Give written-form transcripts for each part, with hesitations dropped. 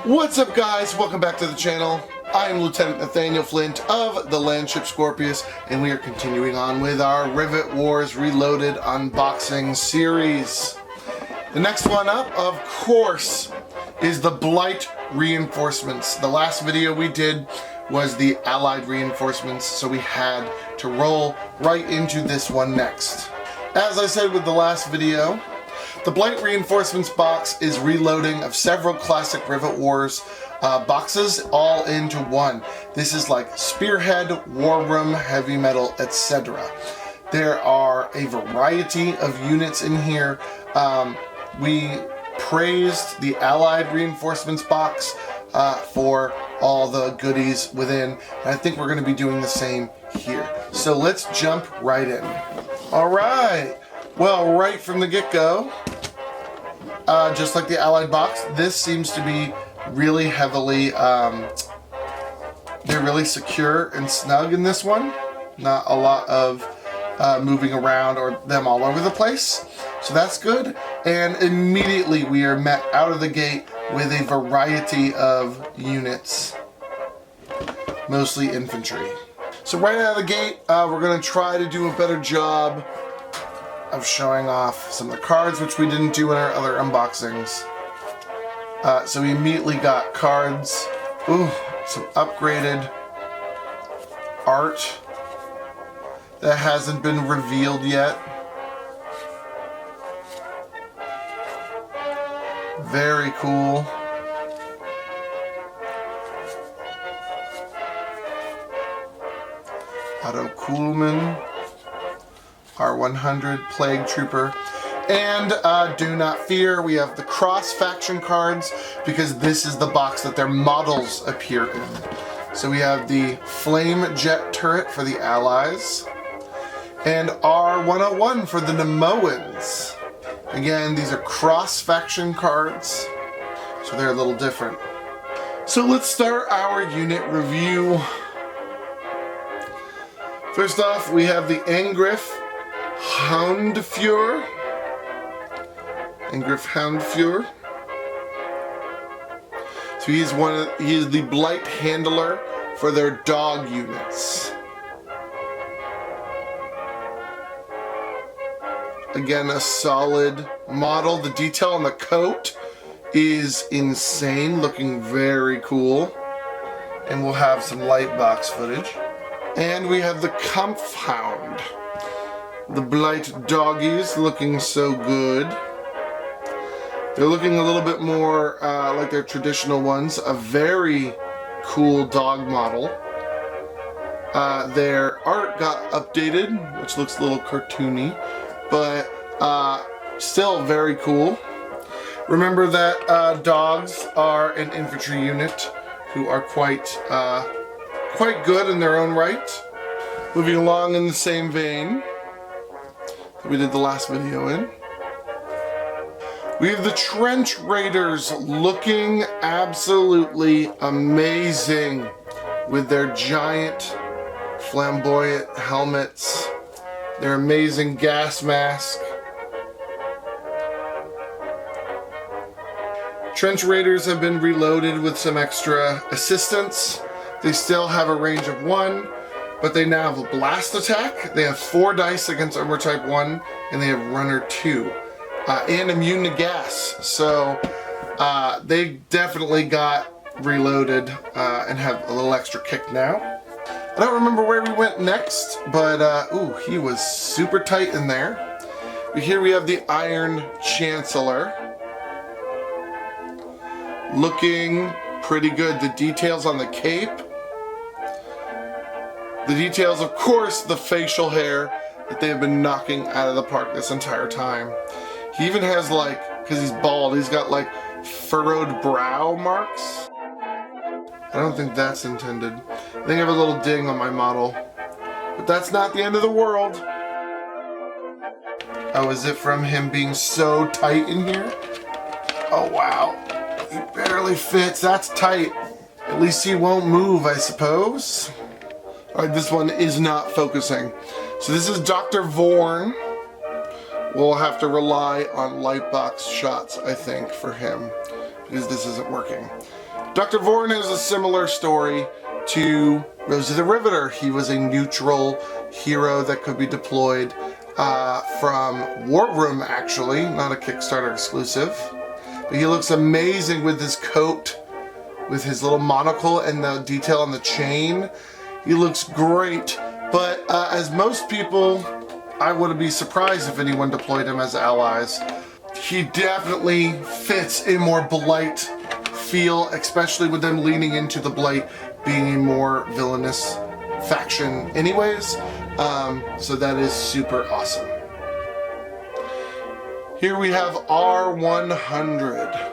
What's up, guys? Welcome back to the channel. I am Lieutenant Nathaniel Flint of the Landship Scorpios, and we are continuing on with our Rivet Wars Reloaded unboxing series. The next one up, of course, is the Blight Reinforcements. The last video we did was the Allied Reinforcements, so we had to roll right into this one next. As I said with the last video, the Blight Reinforcements box is reloading of several classic Rivet Wars boxes all into one. This is like Spearhead, War Room, Heavy Metal, etc. There are a variety of units in here. We praised the Allied Reinforcements box for all the goodies within, and I think we're going to be doing the same here. So let's jump right in. Alright, well, right from the get-go, just like the Allied box, this seems to be really heavily, they're really secure and snug in this one. Not a lot of moving around or them all over the place. So that's good. And immediately we are met out of the gate with a variety of units, mostly infantry. So right out of the gate, we're going to try to do a better job of showing off some of the cards, which we didn't do in our other unboxings. So we immediately got cards. Ooh, some upgraded art that hasn't been revealed yet. Very cool. Otto Kuhlman, R100 Plague Trooper. And do not fear, we have the cross-faction cards because this is the box that their models appear in. So we have the Flame Jet Turret for the Allies and R101 for the Nemoans. Again, these are cross-faction cards, so they're a little different. So let's start our unit review. First off, we have the Angriff Houndfuhr. So he is the Blight handler for their dog units. Again, a solid model. The detail on the coat is insane, looking very cool. And we'll have some light box footage. And we have the Kampfhound. The Blight doggies looking so good. They're looking a little bit more like their traditional ones. A very cool dog model. Their art got updated, which looks a little cartoony, but still very cool. Remember that dogs are an infantry unit who are quite good in their own right. Moving along in the same vein that we did the last video in. We have the Trench Raiders looking absolutely amazing with their giant flamboyant helmets, their amazing gas mask. Trench Raiders have been reloaded with some extra assistance. They still have a range of 1, but they now have a blast attack. They have 4 dice against armor type 1, and they have runner 2. And immune to gas, so they definitely got reloaded and have a little extra kick now. I don't remember where we went next, but ooh, he was super tight in there. Here we have the Iron Chancellor, looking pretty good. The details on the cape, the details, of course, the facial hair that they have been knocking out of the park this entire time. He even has, like, because he's bald, he's got like furrowed brow marks. I don't think that's intended. I think I have a little ding on my model. But that's not the end of the world. Oh, is it from him being so tight in here? Oh, wow. He barely fits. That's tight. At least he won't move, I suppose. Alright, this one is not focusing. So this is Dr. Vorn. We'll have to rely on lightbox shots, I think, for him. because this isn't working. Dr. Vorn has a similar story to Rosie the Riveter. He was a neutral hero that could be deployed from War Room, actually, not a Kickstarter exclusive. But he looks amazing with his coat, with his little monocle and the detail on the chain. He looks great, but as most people, I wouldn't be surprised if anyone deployed him as allies. He definitely fits a more Blight feel, especially with them leaning into the Blight being a more villainous faction anyways. So that is super awesome. Here we have R100.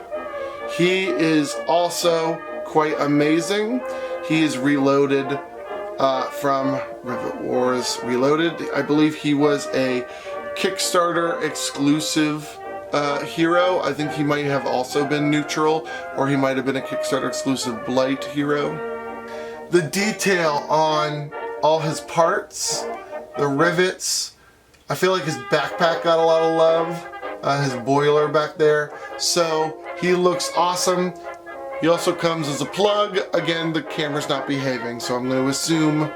He is also quite amazing. He is reloaded from Rivet Wars Reloaded. I believe he was a Kickstarter exclusive hero. I think he might have also been neutral, or he might have been a Kickstarter exclusive Blight hero. The detail on all his parts, the rivets, I feel like his backpack got a lot of love. His boiler back there. So he looks awesome. He also comes as a plug. Again, the camera's not behaving, so I'm going to assume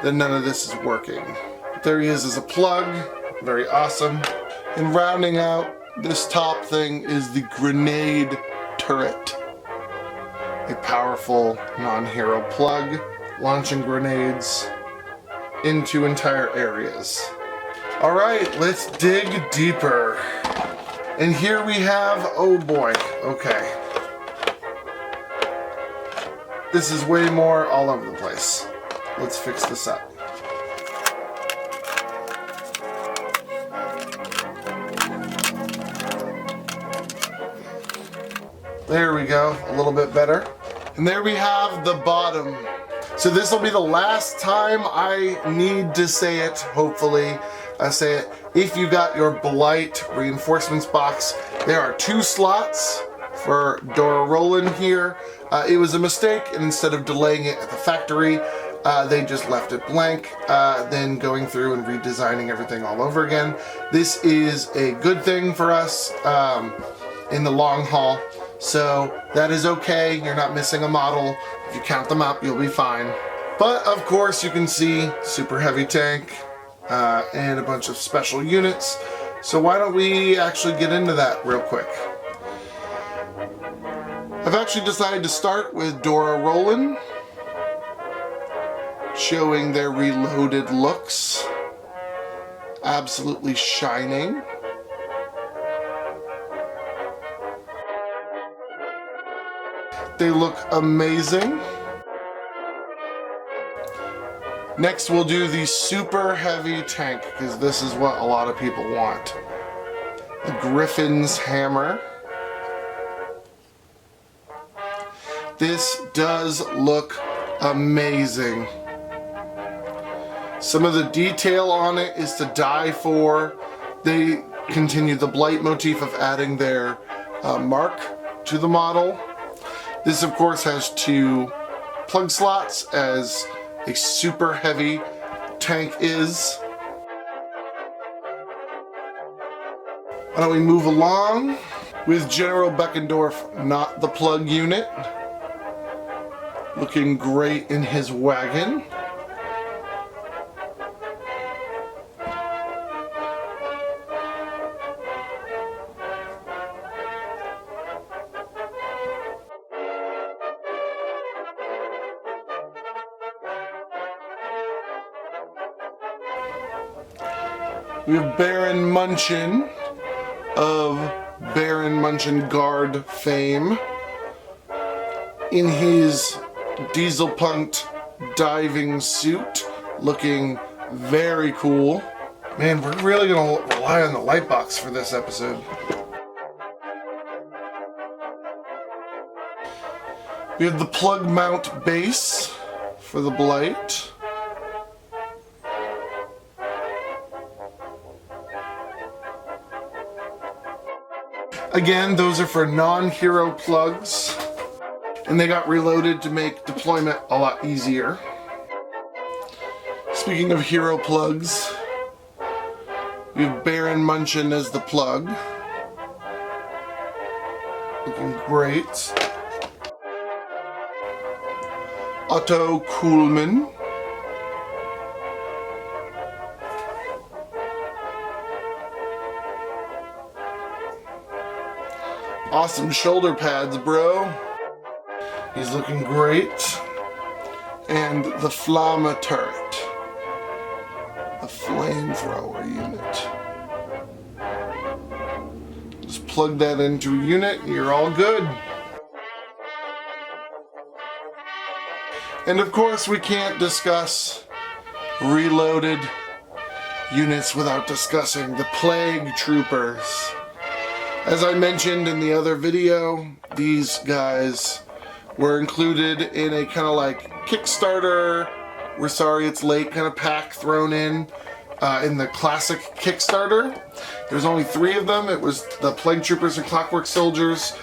that none of this is working. But there he is as a plug. Very awesome. And rounding out this top thing is the grenade turret. A powerful non-hero plug launching grenades into entire areas. Alright, let's dig deeper. And here we have, oh boy, okay. This is way more all over the place. Let's fix this up. There we go, a little bit better. And there we have the bottom. So this will be the last time I need to say it, hopefully. I say it. If you got your Blight Reinforcements box, there are 2 slots for Dora Roland here. It was a mistake, and instead of delaying it at the factory, they just left it blank, then going through and redesigning everything all over again. This is a good thing for us in the long haul, so that is okay. You're not missing a model. If you count them up, you'll be fine. But of course, you can see super heavy tank and a bunch of special units. So why don't we actually get into that real quick? I've actually decided to start with Dora Roland, showing their reloaded looks. Absolutely shining. They look amazing. Next we'll do the super heavy tank, because this is what a lot of people want. The Griffin's Hammer. This does look amazing. Some of the detail on it is to die for. They continue the Blight motif of adding their mark to the model. This of course has 2 plug slots, as a super heavy tank is. Why don't we move along with General Beckendorf, not the plug unit. Looking great in his wagon. We have Baron Munchen of Baron Munchen Guard fame in his Dieselpunk diving suit, looking very cool. Man, we're really gonna rely on the light box for this episode. We have the plug mount base for the Blight. Again, those are for non-hero plugs, and they got reloaded to make deployment a lot easier. Speaking of hero plugs, we have Baron Munchen as the plug. Looking looking great. Otto Kuhlman. Awesome shoulder pads, bro. He's looking great. And the Flamme turret. The flamethrower unit. Just plug that into a unit and you're all good. And of course we can't discuss reloaded units without discussing the Plague Troopers. As I mentioned in the other video, these guys were included in a kind of like Kickstarter, we're sorry it's late kind of pack thrown in the classic Kickstarter. There's only 3 of them. It was the Plague Troopers and Clockwork Soldiers.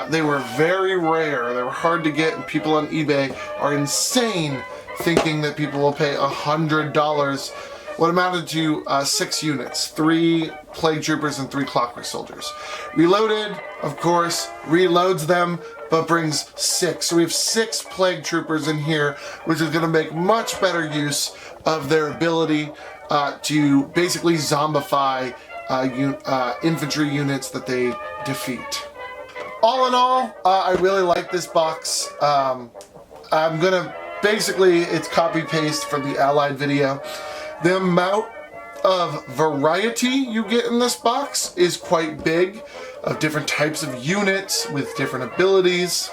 They were very rare. They were hard to get, and people on eBay are insane thinking that people will pay $100. What amounted to 6 units, 3 Plague Troopers and 3 Clockwork Soldiers. Reloaded, of course, reloads them, but brings 6. So we have 6 Plague Troopers in here, which is going to make much better use of their ability to basically zombify infantry units that they defeat. All in all, I really like this box. I'm gonna, basically, it's copy-paste from the Allied video. The amount of variety you get in this box is quite big, of different types of units with different abilities,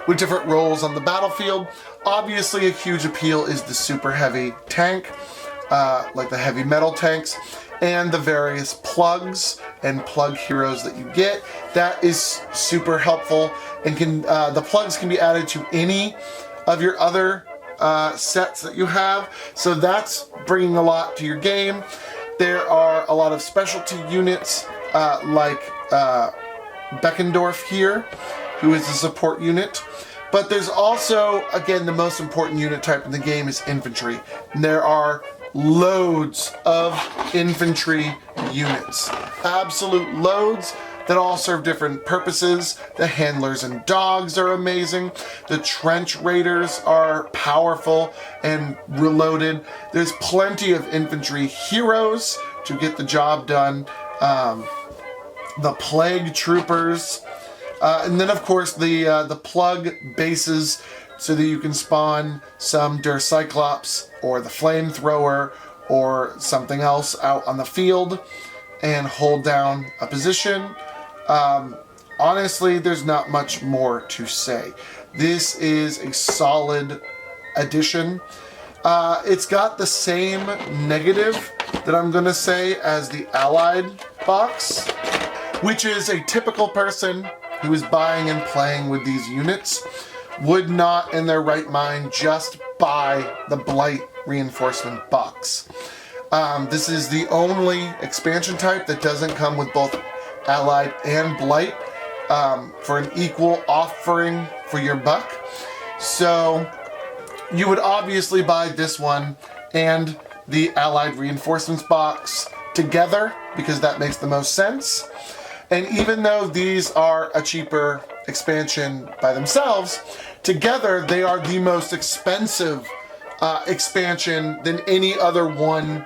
with different roles on the battlefield. Obviously, a huge appeal is the super heavy tank, like the heavy metal tanks, and the various plugs and plug heroes that you get. That is super helpful, and the plugs can be added to any of your other sets that you have, so that's bringing a lot to your game. There are a lot of specialty units like Beckendorf here, who is a support unit. But there's also, again, the most important unit type in the game is infantry. And there are loads of infantry units. Absolute loads that all serve different purposes. The handlers and dogs are amazing. The trench raiders are powerful and reloaded. There's plenty of infantry heroes to get the job done. The Plague Troopers. And then, of course, the plug bases so that you can spawn some Der Cyclops or the Flamethrower or something else out on the field and hold down a position. Honestly, there's not much more to say. This is a solid addition. It's got the same negative that I'm going to say as the Allied box, which is a typical person who is buying and playing with these units would not in their right mind just buy the Blight Reinforcement box. This is the only expansion type that doesn't come with both Allied and Blight for an equal offering for your buck. So you would obviously buy this one and the Allied Reinforcements box together because that makes the most sense. And even though these are a cheaper expansion by themselves, together they are the most expensive expansion than any other one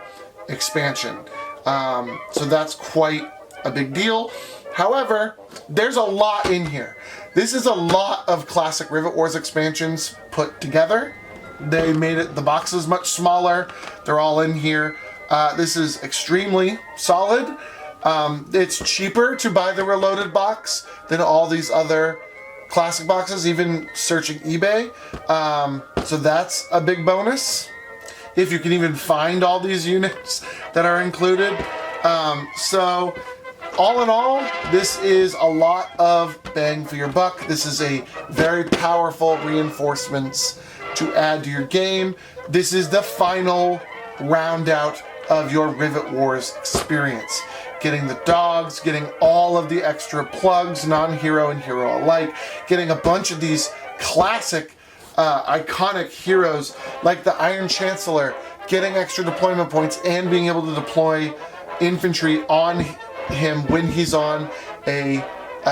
expansion. So that's quite a big deal. However, there's a lot in here. This is a lot of classic Rivet Wars expansions put together. They made the boxes much smaller. They're all in here. This is extremely solid. It's cheaper to buy the reloaded box than all these other classic boxes, even searching eBay. So that's a big bonus. If you can even find all these units that are included. So all in all, this is a lot of bang for your buck. This is a very powerful reinforcements to add to your game. This is the final round out of your Rivet Wars experience. Getting the dogs, getting all of the extra plugs, non-hero and hero alike, getting a bunch of these classic, iconic heroes like the Iron Chancellor, getting extra deployment points and being able to deploy infantry on him when he's on a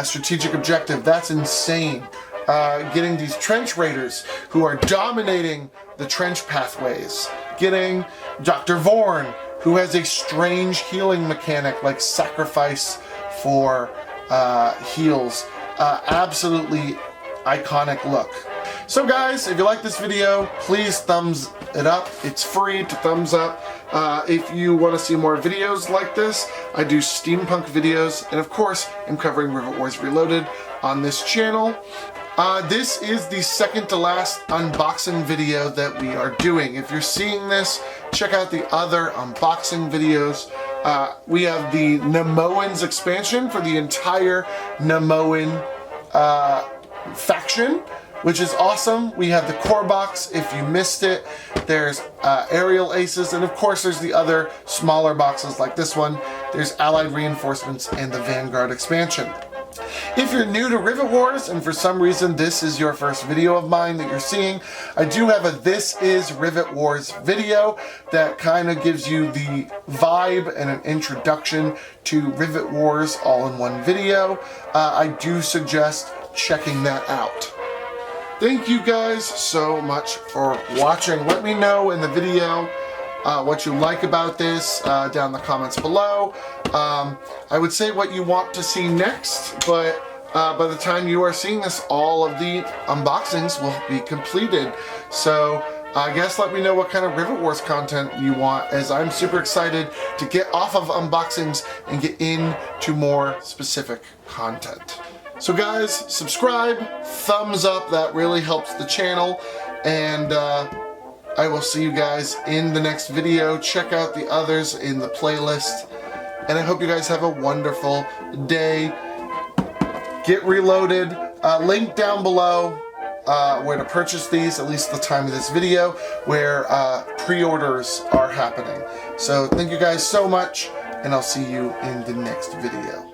strategic objective. That's insane. Getting these trench raiders who are dominating the trench pathways. Getting Dr. Vorn, who has a strange healing mechanic like sacrifice for heals. Absolutely iconic look. So guys, if you like this video, please thumbs it up. It's free to thumbs up. If you want to see more videos like this, I do steampunk videos, and of course, I'm covering Rivet Wars Reloaded on this channel. This is the second to last unboxing video that we are doing. If you're seeing this, check out the other unboxing videos. We have the Nemoans expansion for the entire Nemoan faction, which is awesome. We have the core box if you missed it. There's aerial aces, and of course there's the other smaller boxes like this one. There's allied reinforcements and the Vanguard expansion. If you're new to Rivet Wars and for some reason this is your first video of mine that you're seeing, I do have a This Is Rivet Wars video that kind of gives you the vibe and an introduction to Rivet Wars all in one video. I do suggest checking that out. Thank you guys so much for watching. Let me know in the video what you like about this down in the comments below. I would say what you want to see next, but by the time you are seeing this, all of the unboxings will be completed. So I guess let me know what kind of Rivet Wars content you want, as I'm super excited to get off of unboxings and get into more specific content. So guys, subscribe, thumbs up, that really helps the channel, and I will see you guys in the next video. Check out the others in the playlist, and I hope you guys have a wonderful day. Get reloaded. Link down below where to purchase these, at least the time of this video, where pre-orders are happening. So thank you guys so much, and I'll see you in the next video.